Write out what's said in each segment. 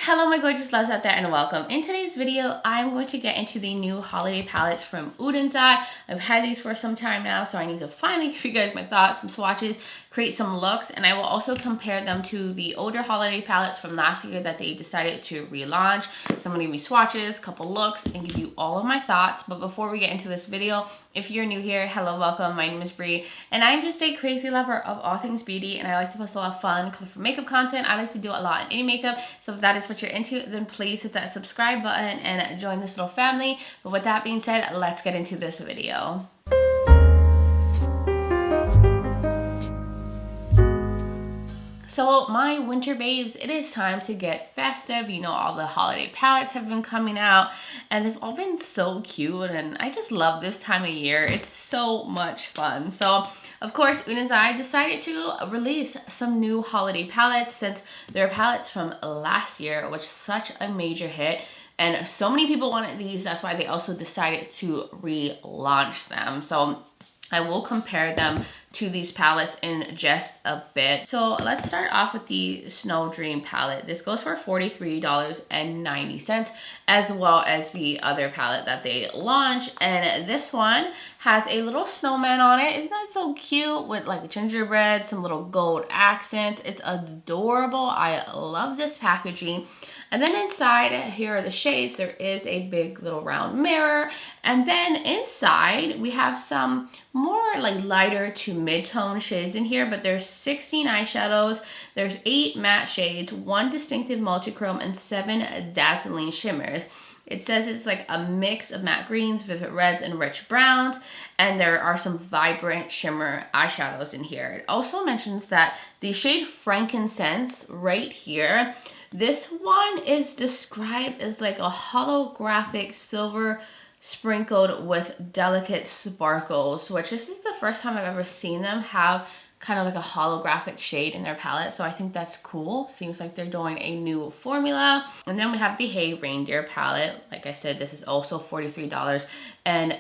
Hello my gorgeous loves out there and welcome. In today's video, I'm going to get into the new holiday palettes from Oden. I've had these for some time now, so I need to finally give you guys my thoughts, some swatches, create some looks, and I will also compare them to the older holiday palettes from last year that they decided to relaunch. So I'm going to give you swatches, couple looks, and give you all of my thoughts. But before we get into this video, if you're new here, hello, welcome. My name is Bri, and I'm just a crazy lover of all things beauty, and I like to post a lot of fun, colorful makeup content. I like to do a lot in any makeup, so if that is what you're into, then please hit that subscribe button and join this little family. But with that being said, let's get into this video. So my winter babes, it is time to get festive. You know, all the holiday palettes have been coming out and they've all been so cute, and I just love this time of year. It's so much fun. So of course, Unearthly decided to release some new holiday palettes since their palettes from last year was such a major hit. And so many people wanted these, that's why they also decided to relaunch them. So I will compare them to these palettes in just a bit. So let's start off with the Snow Dream palette. This goes for $43.90, as well as the other palette that they launched. And this one has a little snowman on it. Isn't that so cute? With like gingerbread, some little gold accent. It's adorable. I love this packaging. And then inside, here are the shades. There is a big little round mirror. And then inside, we have some more like lighter to mid-tone shades in here, but there's 16 eyeshadows. There's 8 matte shades, 1 distinctive multi-chrome, and 7 dazzling shimmers. It says it's like a mix of matte greens, vivid reds, and rich browns. And there are some vibrant shimmer eyeshadows in here. It also mentions that the shade Frankincense right here, this one is described as like a holographic silver sprinkled with delicate sparkles, which this is the first time I've ever seen them have kind of like a holographic shade in their palette. So I think that's cool. Seems like they're doing a new formula. And then we have the Hey Reindeer palette. Like I said, this is also $43.90. And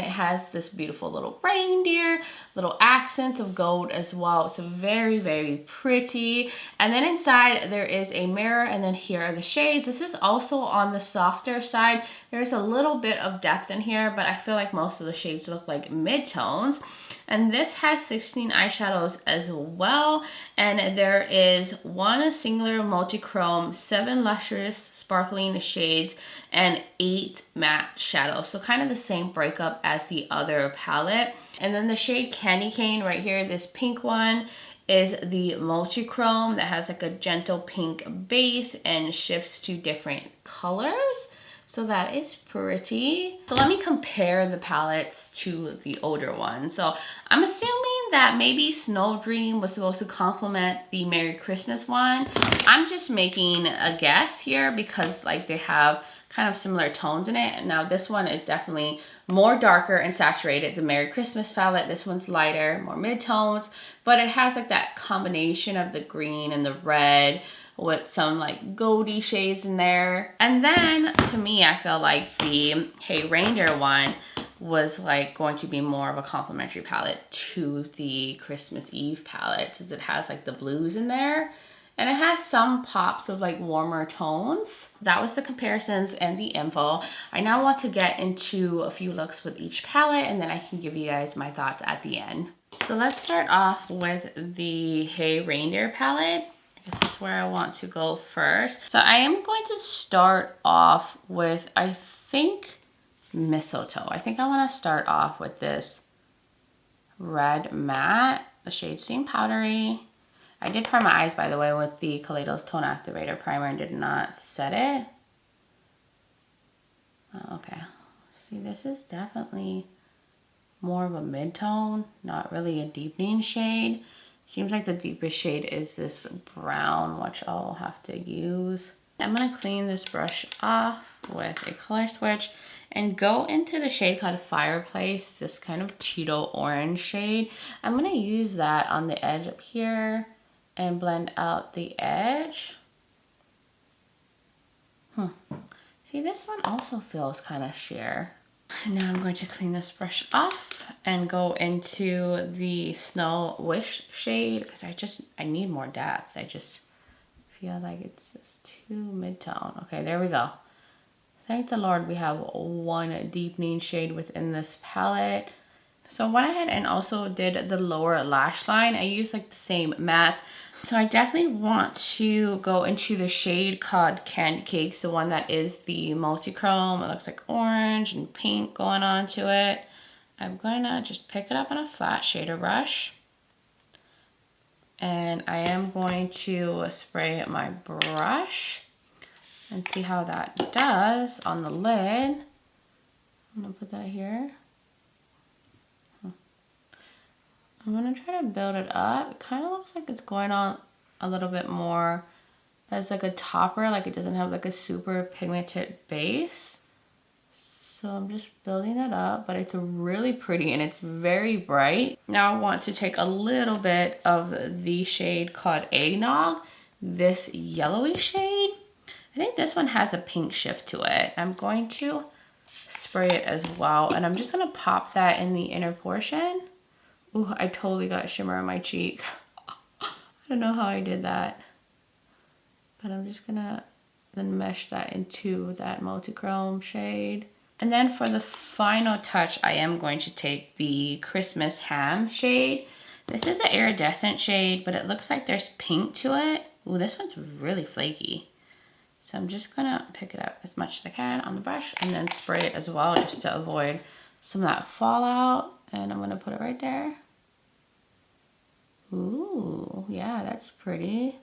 it has this beautiful little reindeer, little accents of gold as well. It's very, very pretty. And then inside there is a mirror, and then here are the shades. This is also on the softer side. There's a little bit of depth in here, but I feel like most of the shades look like mid-tones. And this has 16 eyeshadows as well. And there is 1 singular multi-chrome, 7 lustrous sparkling shades, and 8 matte shadows. So kind of the same breakup as the other palette. And then the shade Candy Cane right here, this pink one, is the multi-chrome that has like a gentle pink base and shifts to different colors. So that is pretty. So let me compare the palettes to the older ones. So I'm assuming that maybe Snow Dream was supposed to complement the Merry Christmas one. I'm just making a guess here because like they have kind of similar tones in it. Now this one is definitely more darker and saturated. The Merry Christmas palette, this one's lighter, more mid-tones, but it has like that combination of the green and the red with some like goldy shades in there. And then to me, I feel like the Hey Reindeer one was like going to be more of a complementary palette to the Christmas Eve palette, since it has like the blues in there. And it has some pops of like warmer tones. That was the comparisons and the info. I now want to get into a few looks with each palette, and then I can give you guys my thoughts at the end. So let's start off with the Hey Reindeer palette. I guess that's where I want to go first. So I am going to start off with, I think, Mistletoe. I think I want to start off with this red matte. The shade seem powdery. I did prime my eyes, by the way, with the Kaleidos Tone Activator Primer and did not set it. Oh, okay. See, this is definitely more of a mid-tone, not really a deepening shade. Seems like the deepest shade is this brown, which I'll have to use. I'm going to clean this brush off with a color switch and go into the shade called Fireplace, this kind of Cheeto orange shade. I'm going to use that on the edge up here and blend out the edge. See, this one also feels kind of sheer. And now I'm going to clean this brush off and go into the Snow Wish shade because I need more depth. I just feel like it's just too mid-tone. Okay, there we go. Thank the Lord we have one deepening shade within this palette. So I went ahead and also did the lower lash line. I used like the same matte. So I definitely want to go into the shade called Candy Cakes, the one that is the multi-chrome. It looks like orange and pink going on to it. I'm going to just pick it up on a flat shader brush. And I am going to spray my brush and see how that does on the lid. I'm going to put that here. I'm going to try to build it up. It kind of looks like it's going on a little bit more as like a topper, like it doesn't have like a super pigmented base. So I'm just building that up, but it's really pretty and it's very bright. Now I want to take a little bit of the shade called Eggnog, this yellowy shade. I think this one has a pink shift to it. I'm going to spray it as well, and I'm just going to pop that in the inner portion. Ooh, I totally got shimmer on my cheek. I don't know how I did that. But I'm just gonna then mesh that into that multi-chrome shade. And then for the final touch, I am going to take the Christmas Ham shade. This is an iridescent shade, but it looks like there's pink to it. Ooh, this one's really flaky. So I'm just gonna pick it up as much as I can on the brush and then spray it as well, just to avoid some of that fallout. And I'm gonna put it right there. Ooh, yeah, that's pretty.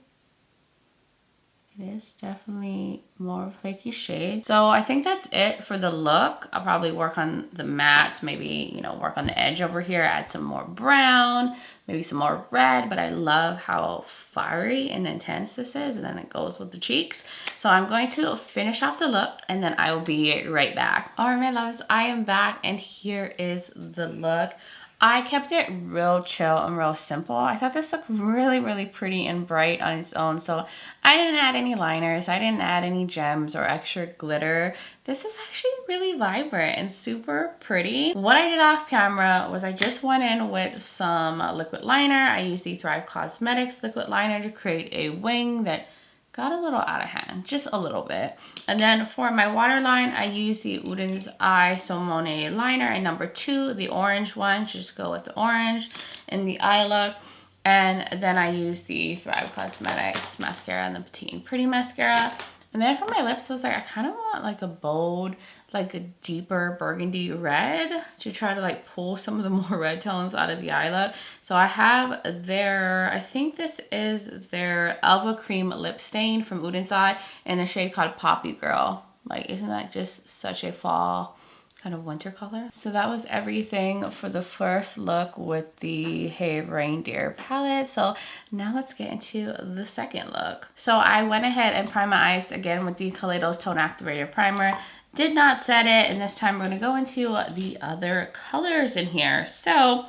It is definitely more flaky shade. So I think that's it for the look. I'll probably work on the mattes, maybe, you know, work on the edge over here, add some more brown, maybe some more red, but I love how fiery and intense this is, and then it goes with the cheeks. So I'm going to finish off the look and then I will be right back. All right, my loves, I am back and here is the look. I kept it real chill and real simple. I thought this looked really, really pretty and bright on its own. So I didn't add any liners. I didn't add any gems or extra glitter. This is actually really vibrant and super pretty. What I did off camera was I just went in with some liquid liner. I used the Thrive Cosmetics liquid liner to create a wing that got a little out of hand, just a little bit. And then for my waterline, I used the Oden's Eye Monet liner in number 2, the orange one. Just go with the orange in the eye look. And then I used the Thrive Cosmetics mascara and the Petite and Pretty mascara. And then for my lips, I was like, I kind of want like a bold, like a deeper burgundy red to try to like pull some of the more red tones out of the eye look. So I have their, I think this is their Alva Cream Lip Stain from Uden's Eye in the shade called Poppy Girl. Like, isn't that just such a fall kind of winter color? So that was everything for the first look with the Hey Reindeer palette. So now let's get into the second look. So I went ahead and primed my eyes again with the Kaleidos Tone Activator Primer. Did not set it, and this time we're gonna go into the other colors in here. So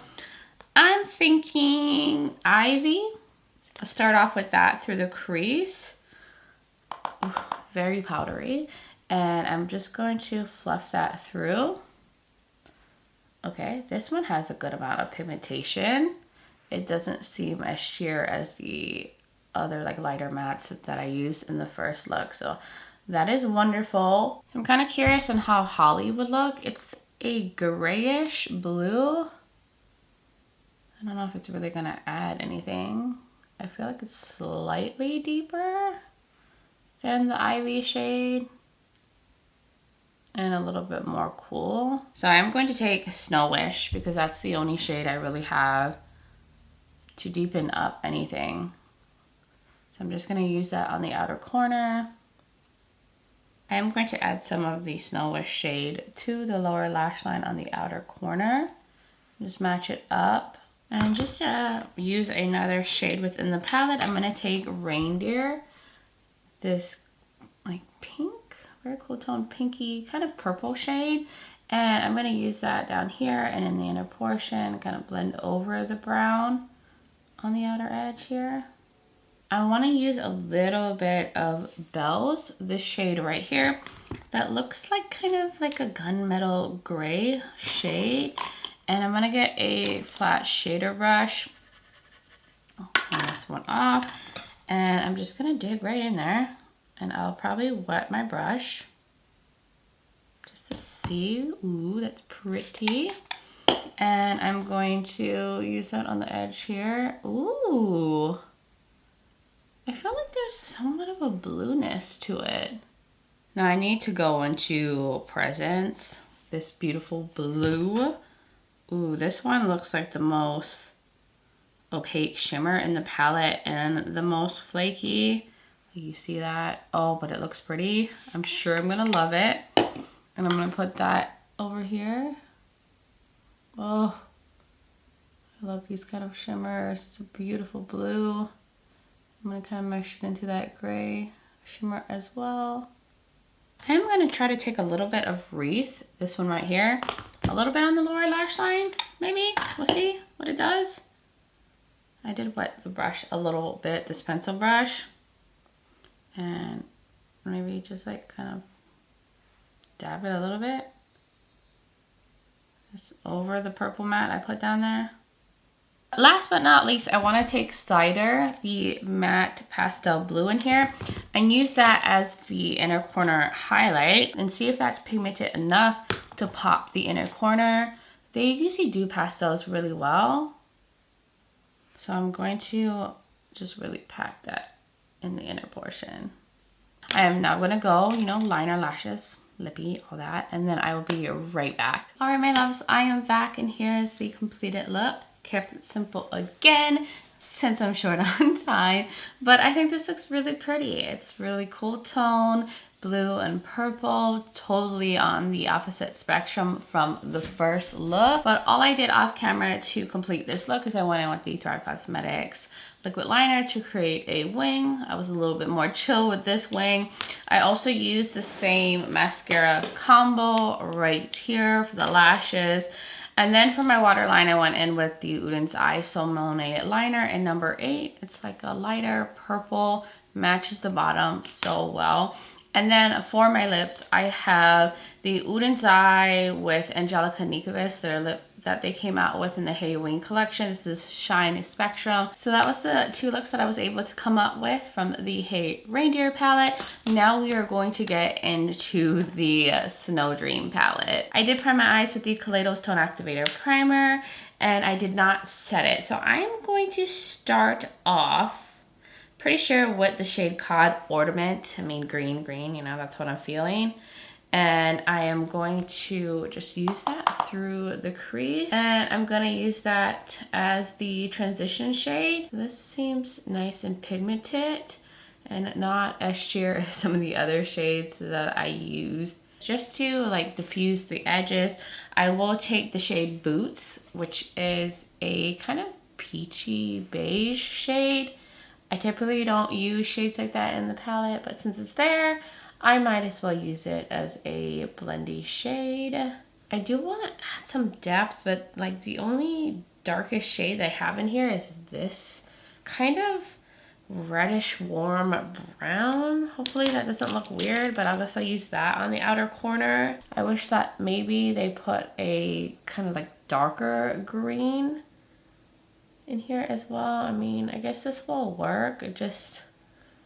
I'm thinking Ivy. I'll start off with that through the crease. Ooh, very powdery. And I'm just going to fluff that through. Okay, this one has a good amount of pigmentation. It doesn't seem as sheer as the other like lighter mattes that I used in the first look. So that is wonderful. So I'm kind of curious on how Holly would look. It's a grayish blue. I don't know if it's really gonna add anything. I feel like it's slightly deeper than the Ivy shade and a little bit more cool. So I'm going to take Snow Wish because that's the only shade I really have to deepen up anything. So I'm just gonna use that on the outer corner. I am going to add some of the Snow Wish shade to the lower lash line on the outer corner. Just match it up. And just to use another shade within the palette, I'm gonna take Reindeer. This like pink, very cool tone, pinky, kind of purple shade. And I'm gonna use that down here and in the inner portion, kind of blend over the brown on the outer edge here. I want to use a little bit of Belle's, this shade right here, that looks like kind of like a gunmetal gray shade. And I'm going to get a flat shader brush, I'll turn this one off, And I'm just gonna dig right in there, and I'll probably wet my brush just to see. Ooh, that's pretty. And I'm going to use that on the edge here. Ooh, I feel like there's somewhat of a blueness to it. Now I need to go into Presents, this beautiful blue. Ooh, this one looks like the most opaque shimmer in the palette and the most flaky. You see that? Oh, but it looks pretty. I'm sure I'm gonna love it. And I'm gonna put that over here. Oh, I love these kind of shimmers. It's a beautiful blue. I'm gonna kind of mesh it into that gray shimmer as well. I'm gonna try to take a little bit of Wreath, this one right here, a little bit on the lower lash line, maybe. We'll see what it does. I did wet the brush a little bit, this pencil brush, and maybe just like kind of dab it a little bit, just over the purple matte I put down there. Last but not least, I want to take Cider, the matte pastel blue in here, and use that as the inner corner highlight and see if that's pigmented enough to pop the inner corner. They usually do pastels really well. So I'm going to just really pack that in the inner portion. I am now going to go, you know, liner, lashes, lippy, all that, and then I will be right back. All right, my loves, I am back, and here's the completed look. Kept it simple again since I'm short on time, but I think this looks really pretty. It's really cool tone, blue and purple, totally on the opposite spectrum from the first look. But all I did off camera to complete this look is I went in with the Tarte Cosmetics liquid liner to create a wing. I was a little bit more chill with this wing. I also used the same mascara combo right here for the lashes. And then for my waterline, I went in with the Uden's Eye So Monet liner in number 8. It's like a lighter purple, matches the bottom so well. And then for my lips, I have the Uden's Eye with Angelica Nikovas, their lip that they came out with in the Hey Wing collection. This is Shine Spectrum. So that was the 2 looks that I was able to come up with from the Hey Reindeer palette. Now we are going to get into the Snow Dream palette. I did prime my eyes with the Kaleidos Tone Activator Primer, and I did not set it. So I am going to start off pretty sure with the shade Cod Ornament. I mean, green, you know, that's what I'm feeling. And I am going to just use that through the crease. And I'm going to use that as the transition shade. This seems nice and pigmented and not as sheer as some of the other shades that I used. Just to like diffuse the edges, I will take the shade Boots, which is a kind of peachy beige shade. I typically don't use shades like that in the palette, but since it's there, I might as well use it as a blendy shade. I do want to add some depth, but like the only darkest shade I have in here is this kind of reddish warm brown. Hopefully that doesn't look weird, but I guess I'll use that on the outer corner. I wish that maybe they put a kind of like darker green in here as well. I mean, I guess this will work. It just,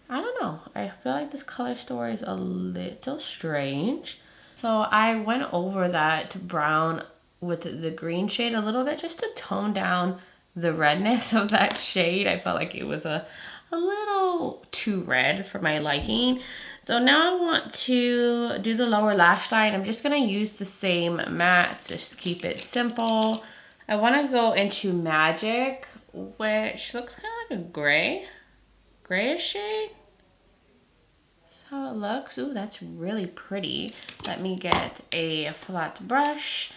I don't know. I feel like this color story is a little strange. So I went over that brown with the green shade a little bit just to tone down the redness of that shade. I felt like it was a little too red for my liking. So now I want to do the lower lash line. I'm just going to use the same mattes just to keep it simple. I want to go into Magic, which looks kind of like a grayish shade. That's how it looks. Ooh, that's really pretty. Let me get a flat brush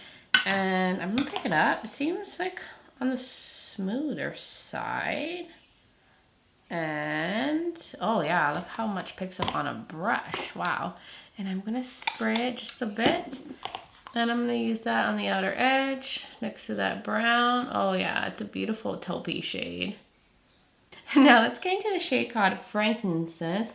and I'm gonna pick it up. It seems like on the smoother side. And oh yeah, look how much picks up on a brush. Wow. And I'm gonna spray it just a bit. And I'm going to use that on the outer edge next to that brown. Oh yeah, it's a beautiful taupey shade. Now let's get into the shade called Frankincense.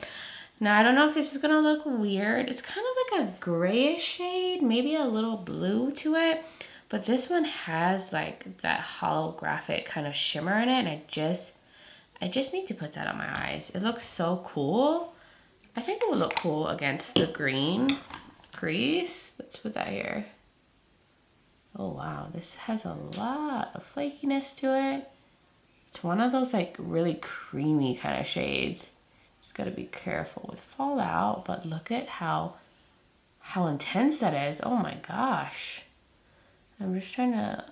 Now I don't know if this is going to look weird. It's kind of like a grayish shade, maybe a little blue to it. But this one has like that holographic kind of shimmer in it. And I just need to put that on my eyes. It looks so cool. I think it would look cool against the green crease. Let's put that here. Oh wow, this has a lot of flakiness to it. It's one of those like really creamy kind of shades. Just gotta be careful with fallout, but look at how intense that is. Oh my gosh. I'm just trying to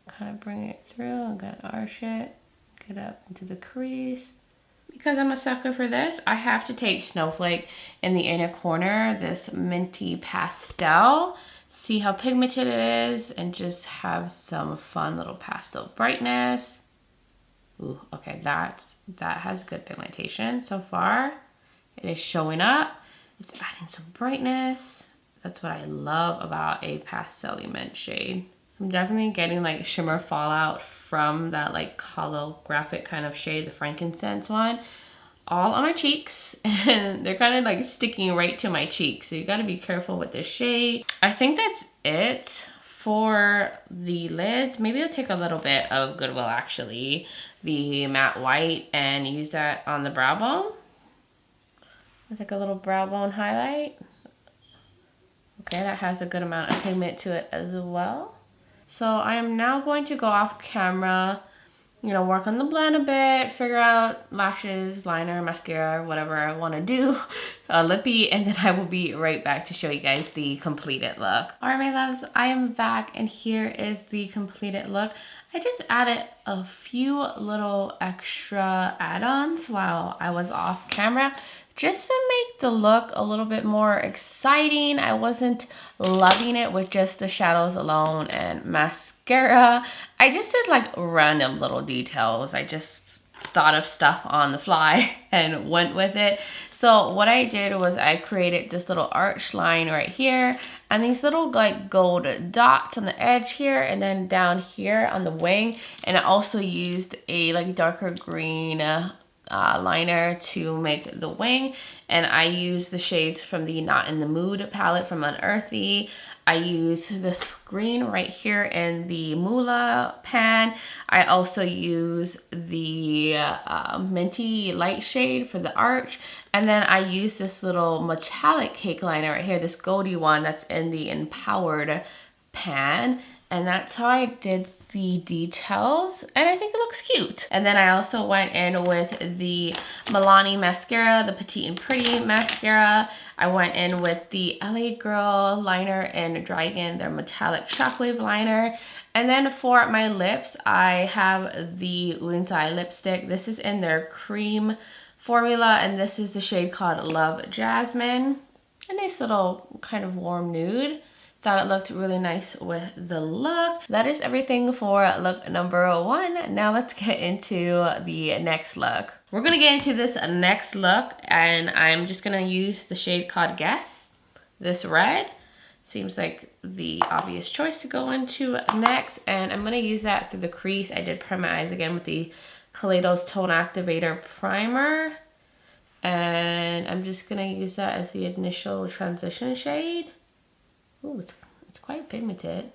kind of bring it through and kind of arch it, get up into the crease. Because I'm a sucker for this, I have to take Snowflake in the inner corner, this minty pastel, see how pigmented it is, and just have some fun little pastel brightness. Ooh, okay, that has good pigmentation so far. It is showing up. It's adding some brightness. That's what I love about a pastel-y mint shade. I'm definitely getting like shimmer fallout from that like holographic kind of shade, the frankincense one, all on my cheeks, and they're kind of like sticking right to my cheeks. So you got to be careful with this shade. I think that's it for the lids. Maybe I'll take a little bit of Goodwill actually, the matte white, and use that on the brow bone. It's like a little brow bone highlight. Okay, that has a good amount of pigment to it as well. So I am now going to go off camera, you know, work on the blend a bit, figure out lashes, liner, mascara, whatever I want to do, lippy, and then I will be right back to show you guys the completed look. All right, my loves, I am back, and here is the completed look. I just added a few little extra add-ons while I was off camera, just to make the look a little bit more exciting. I wasn't loving it with just the shadows alone and mascara. I just did like random little details. I just thought of stuff on the fly and went with it. So what I did was I created this little arch line right here and these little like gold dots on the edge here and then down here on the wing. And I also used a like darker green liner to make the wing, and I use the shades from the Not in the Mood palette from Unearthly. I use this green right here in the Moolah pan. I also use the minty light shade for the arch, and then I use this little metallic cake liner right here, this goldy one that's in the Empowered pan, and that's how I did the details, and I think it looks cute. And then I also went in with the Milani mascara, the Petite and Pretty mascara. I went in with the LA Girl liner in Dragon, their metallic shockwave liner. And then for my lips, I have the Unearthly lipstick. This is in their cream formula, and this is the shade called Love Jasmine. A nice little kind of warm nude. Thought it looked really nice with the look. That is everything for look number 1. Now let's get into the next look. We're gonna get into this next look, and I'm just gonna use the shade called Guess. This red seems like the obvious choice to go into next, and I'm gonna use that through the crease. I did prime my eyes again with the Kaleidos Tone Activator Primer, and I'm just gonna use that as the initial transition shade. Ooh, it's quite pigmented.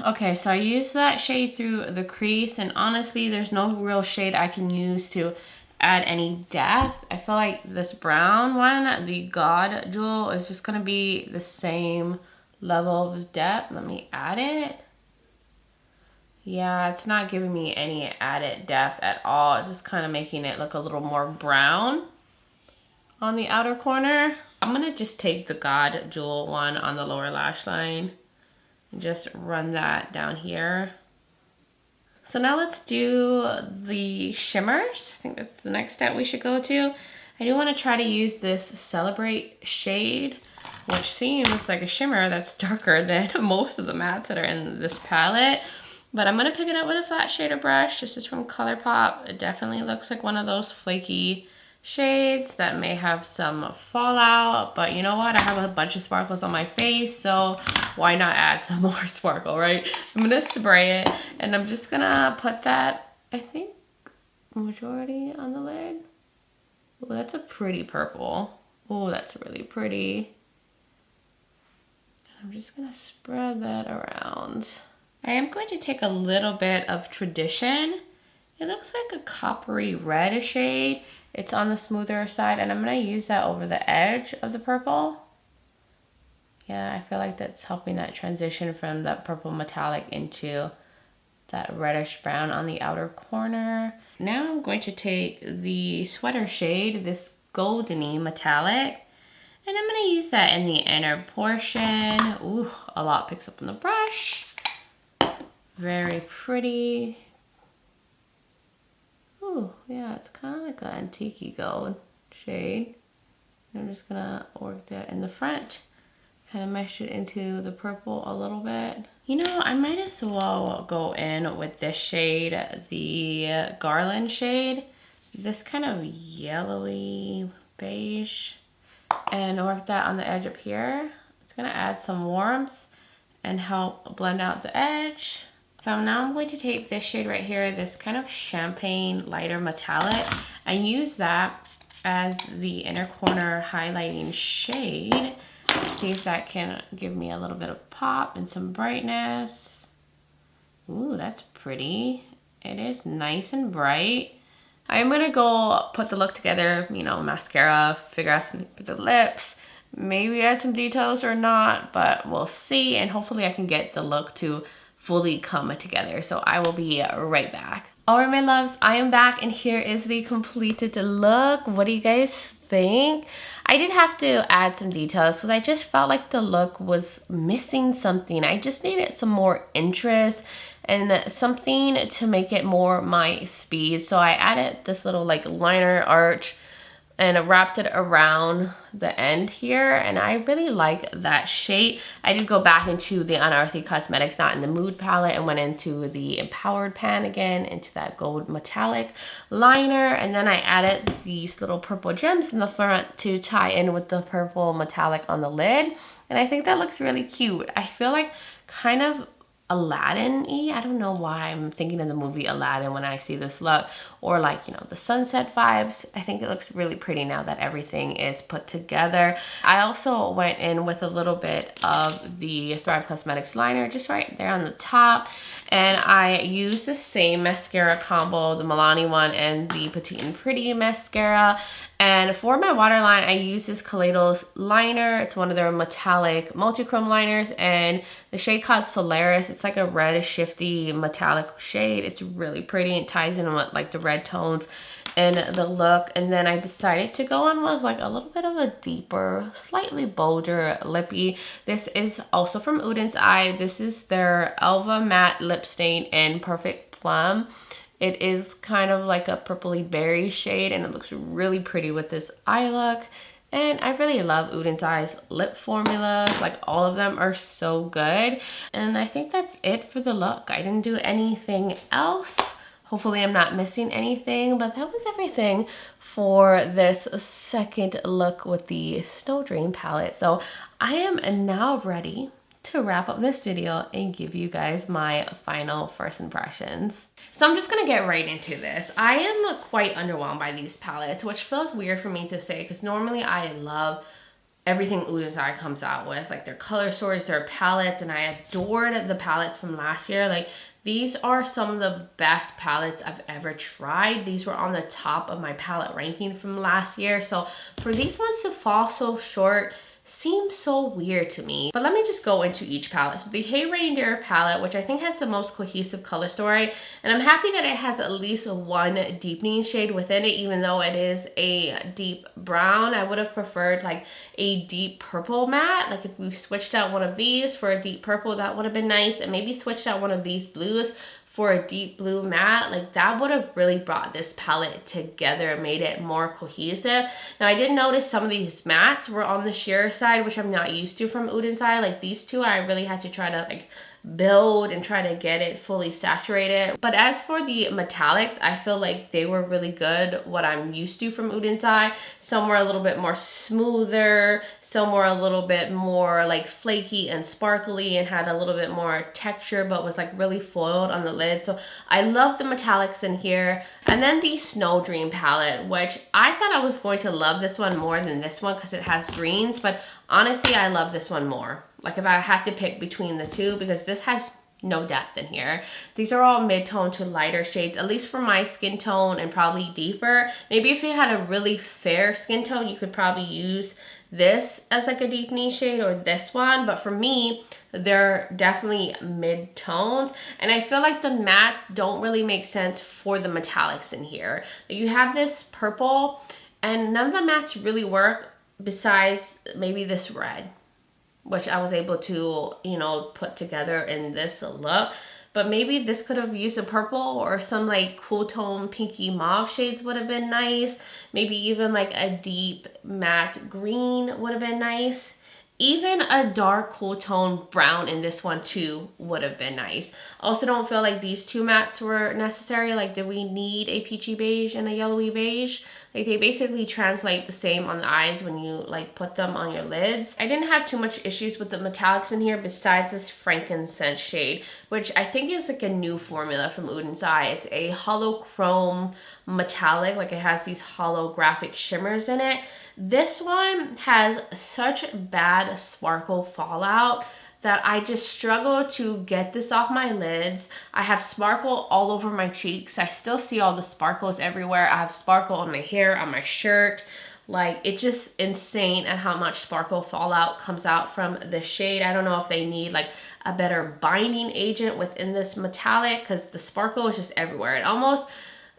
Okay, so I used that shade through the crease, and honestly, there's no real shade I can use to add any depth. I feel like this brown one, the God Jewel, is just gonna be the same level of depth. Let me add it. Yeah, it's not giving me any added depth at all. It's just kind of making it look a little more brown on the outer corner. I'm gonna just take the God Jewel one on the lower lash line and just run that down here. So now let's do the shimmers. I think that's the next step we should go to. I do want to try to use this Celebrate shade, which seems like a shimmer that's darker than most of the mattes that are in this palette. But I'm gonna pick it up with a flat shader brush. This is from ColourPop. It definitely looks like one of those flaky shades that may have some fallout, but you know what? I have a bunch of sparkles on my face, so why not add some more sparkle, right? I'm gonna spray it, and I'm just gonna put that, I think, majority on the lid. Oh, that's a pretty purple. Oh, that's really pretty. I'm just gonna spread that around. I am going to take a little bit of Tradition It looks like a coppery red shade. It's on the smoother side, and I'm going to use that over the edge of the purple. Yeah, I feel like that's helping that transition from that purple metallic into that reddish brown on the outer corner. Now I'm going to take the sweater shade, this goldeny metallic, and I'm going to use that in the inner portion. Ooh, a lot picks up on the brush. Very pretty. Ooh, yeah, it's kind of like an antique gold shade. I'm just gonna work that in the front. Kind of mesh it into the purple a little bit. You know, I might as well go in with this shade, the garland shade. This kind of yellowy beige. And work that on the edge up here. It's gonna add some warmth and help blend out the edge. So now I'm going to take this shade right here, this kind of champagne lighter metallic, and use that as the inner corner highlighting shade. See if that can give me a little bit of pop and some brightness. Ooh, that's pretty. It is nice and bright. I'm gonna go put the look together, you know, mascara, figure out something for the lips, maybe add some details or not, but we'll see. And hopefully I can get the look to fully come together. So I will be right back. All right, my loves, I am back and here is the completed look. What do you guys think? I did have to add some details because I just felt like the look was missing something. I just needed some more interest and something to make it more my speed. So I added this little like liner arch and wrapped it around the end here, and I really like that shade. I did go back into the Unearthly Cosmetics, not in the Mooed palette, and went into the Empowered pan again, into that gold metallic liner, and then I added these little purple gems in the front to tie in with the purple metallic on the lid, and I think that looks really cute. I feel like kind of Aladdin-y. I don't know why I'm thinking of the movie Aladdin when I see this look, or like, you know, the sunset vibes. I think it looks really pretty now that everything is put together. I also went in with a little bit of the Thrive Cosmetics liner just right there on the top, and I used the same mascara combo, the Milani one and the Petite and Pretty mascara. And for my waterline, I use this Kaleidos liner. It's one of their metallic multi-chrome liners, and the shade called Solaris. It's like a red shifty metallic shade. It's really pretty. It ties in with like the red tones and the look. And then I decided to go on with like a little bit of a deeper, slightly bolder lippy. This is also from Oden's Eye. This is their Alva Matte Lip Stain in Perfect Plum. It is kind of like a purpley berry shade, and it looks really pretty with this eye look. And I really love Oden's Eye's lip formulas. Like, all of them are so good. And I think that's it for the look. I didn't do anything else. Hopefully I'm not missing anything, but that was everything for this second look with the Snow Dream palette. So I am now ready to wrap up this video and give you guys my final first impressions. So I'm just gonna get right into this. I am quite underwhelmed by these palettes, which feels weird for me to say because normally I love everything Oden's Eye comes out with, like their color stories, their palettes, and I adored the palettes from last year. Like, these are some of the best palettes I've ever tried. These were on the top of my palette ranking from last year. So for these ones to fall so short seems so weird to me. But let me just go into each palette. So the Hey Reindeer palette, which I think has the most cohesive color story, and I'm happy that it has at least one deepening shade within it, even though it is a deep brown. I would have preferred like a deep purple matte. Like, if we switched out one of these for a deep purple, that would have been nice, and maybe switched out one of these blues for a deep blue matte. Like, that would have really brought this palette together and made it more cohesive. Now, I did notice some of these mattes were on the sheer side, which I'm not used to from Oden's Eye. Like, these two, I really had to try to like build and try to get it fully saturated. But as for the metallics, I feel like they were really good, what I'm used to from Oden's Eye. Some were a little bit more smoother, some were a little bit more like flaky and sparkly and had a little bit more texture, but was like really foiled on the lid. So I love the metallics in here. And then the Snow Dream palette, which I thought I was going to love this one more than this one because it has greens, but honestly, I love this one more. Like, if I had to pick between the two, because this has no depth in here. These are all mid-tone to lighter shades, at least for my skin tone, and probably deeper. Maybe if you had a really fair skin tone, you could probably use this as like a deepening shade or this one, but for me, they're definitely mid-tones, and I feel like the mattes don't really make sense for the metallics in here. You have this purple, and none of the mattes really work besides maybe this red, which I was able to, you know, put together in this look. But maybe this could have used a purple, or some like cool tone pinky mauve shades would have been nice. Maybe even like a deep matte green would have been nice. Even a dark cool tone brown in this one too would have been nice. Also don't feel like these two mattes were necessary. Like, did we need a peachy beige and a yellowy beige? Like, they basically translate the same on the eyes when you like put them on your lids. I didn't have too much issues with the metallics in here besides this frankincense shade, which I think is like a new formula from Uden's Eye. It's a hollow chrome metallic, like it has these holographic shimmers in it. This one has such bad sparkle fallout that I just struggle to get this off my lids. I have sparkle all over my cheeks. I still see all the sparkles everywhere. I have sparkle on my hair, on my shirt. Like, it's just insane at how much sparkle fallout comes out from this shade. I don't know if they need like a better binding agent within this metallic, because the sparkle is just everywhere. It almost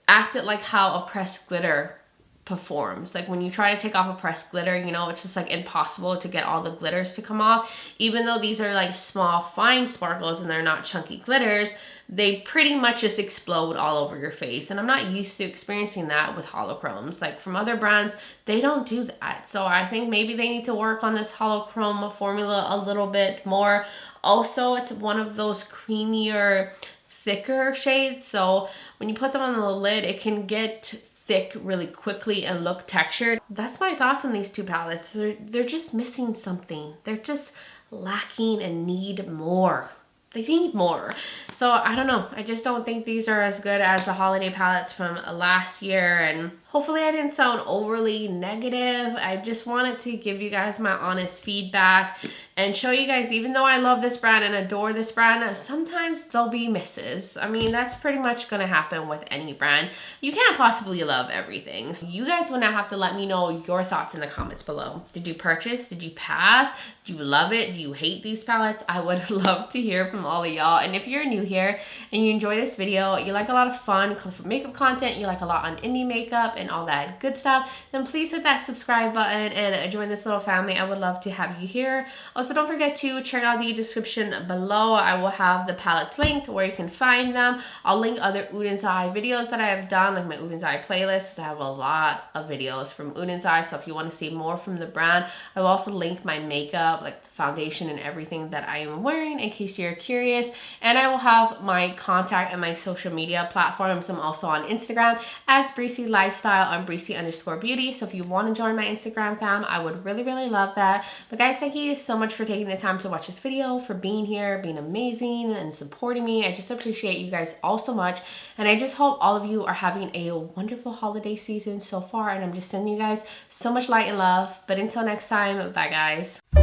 acted like how a pressed glitter performs. Like, when you try to take off a pressed glitter, you know, it's just like impossible to get all the glitters to come off. Even though these are like small fine sparkles and they're not chunky glitters, they pretty much just explode all over your face, and I'm not used to experiencing that with holochromes. Like, from other brands, they don't do that. So I think maybe they need to work on this holochrome formula a little bit more. Also, it's one of those creamier, thicker shades, so when you put them on the lid, it can get thick really quickly and look textured. That's my thoughts on these two palettes. They're just missing something. They're just lacking and need more. They need more. So I don't know. I just don't think these are as good as the holiday palettes from last year, and hopefully I didn't sound overly negative. I just wanted to give you guys my honest feedback and show you guys, even though I love this brand and adore this brand, sometimes there'll be misses. I mean, that's pretty much gonna happen with any brand. You can't possibly love everything. So you guys will now have to let me know your thoughts in the comments below. Did you purchase? Did you pass? Do you love it? Do you hate these palettes? I would love to hear from all of y'all. And if you're new here and you enjoy this video, you like a lot of fun, colorful makeup content, you like a lot on indie makeup and all that good stuff, then please hit that subscribe button and join this little family. I would love to have you here. Also, don't forget to check out the description below. I will have the palettes linked where you can find them. I'll link other Uden's Eye videos that I have done, like my Uden's Eye playlist. I have a lot of videos from Uden's Eye, so if you want to see more from the brand, I will also link my makeup, like the foundation and everything that I am wearing, in case you're curious. And I will have my contact and my social media platforms. I'm also on Instagram as Breezy Lifestyle on Breezy_beauty. So if you want to join my Instagram fam, I would really, really love that. But guys, thank you so much for taking the time to watch this video, for being here, being amazing and supporting me. I just appreciate you guys all so much. And I just hope all of you are having a wonderful holiday season so far. And I'm just sending you guys so much light and love. But until next time, bye guys.